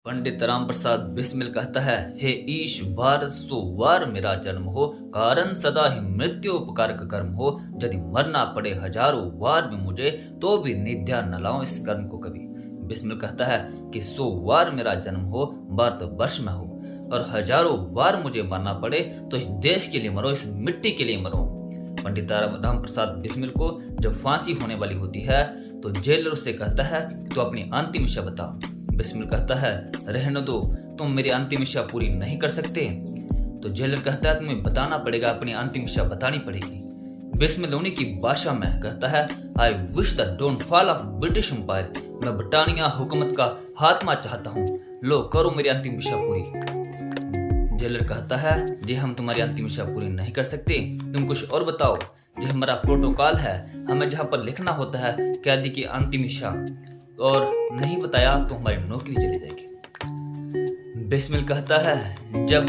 पंडित राम प्रसाद बिस्मिल कहता है, हे ईश वार सो वार मेरा जन्म हो, कारण सदा ही मृत्यु उपकार का कर्म हो। यदि मरना पड़े हजारों वार भी मुझे, तो भी निध्या न लाऊं इस कर्म को कभी। बिस्मिल कहता है कि 100 वार मेरा जन्म हो, बार तो वर्ष में हो, और हजारों बार मुझे मरना पड़े तो इस देश के लिए मरो, इस मिट्टी के लिए मरो। पंडित राम प्रसाद बिस्मिल को जब फांसी होने वाली होती है तो जेलर उससे कहता है कि तू अपनी अंतिम इच्छा बता। बिस्मिल कहता है, रहने दो, तुम मेरी अंतिम इच्छा पूरी नहीं कर सकते। तो जेलर कहता है, तुम्हें बताना पड़ेगा, अपनी अंतिम इच्छा बतानी पड़ेगी। बिस्मिल उन्हीं की भाषा में कहता है, I wish the downfall of British Empire. मैं ब्रिटानिया हुकूमत का खात्मा चाहता हूँ, लो करो मेरी अंतिम इच्छा पूरी। जेलर कहता है, जी हम तुम्हारी अंतिम इच्छा पूरी नहीं कर सकते, तुम कुछ और बताओ। जी हमारा प्रोटोकॉल है, हमें जहाँ पर लिखना होता है कैदी की अंतिम इच्छा, और नहीं बताया तो हमारी नौकरी चली जाएगी। बिस्मिल कहता है, जब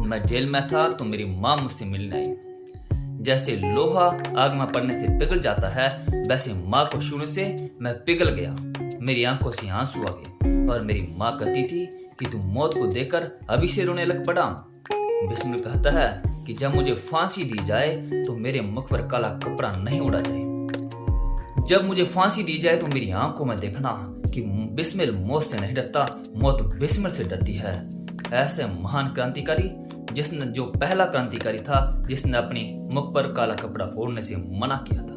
मैं जेल में था तो मेरी माँ मुझसे मिलने आई। जैसे लोहा आग में पड़ने से पिघल जाता है, वैसे माँ को छूने से मैं पिघल गया। मेरी आंखों से आंसू आ गए और मेरी माँ कहती थी कि तू मौत को देखकर अभी से रोने लग पड़ा। बिस्मिल कहता है कि जब मुझे फांसी दी जाए तो मेरे मुख पर काला कपड़ा नहीं उड़ा जाए। जब मुझे फांसी दी जाए तो मेरी आंखों में देखना कि बिस्मिल मौत से नहीं डरता, मौत बिस्मिल से डरती है। ऐसे महान क्रांतिकारी जो पहला क्रांतिकारी था जिसने अपनी मुख पर काला कपड़ा ओढ़ने से मना किया था।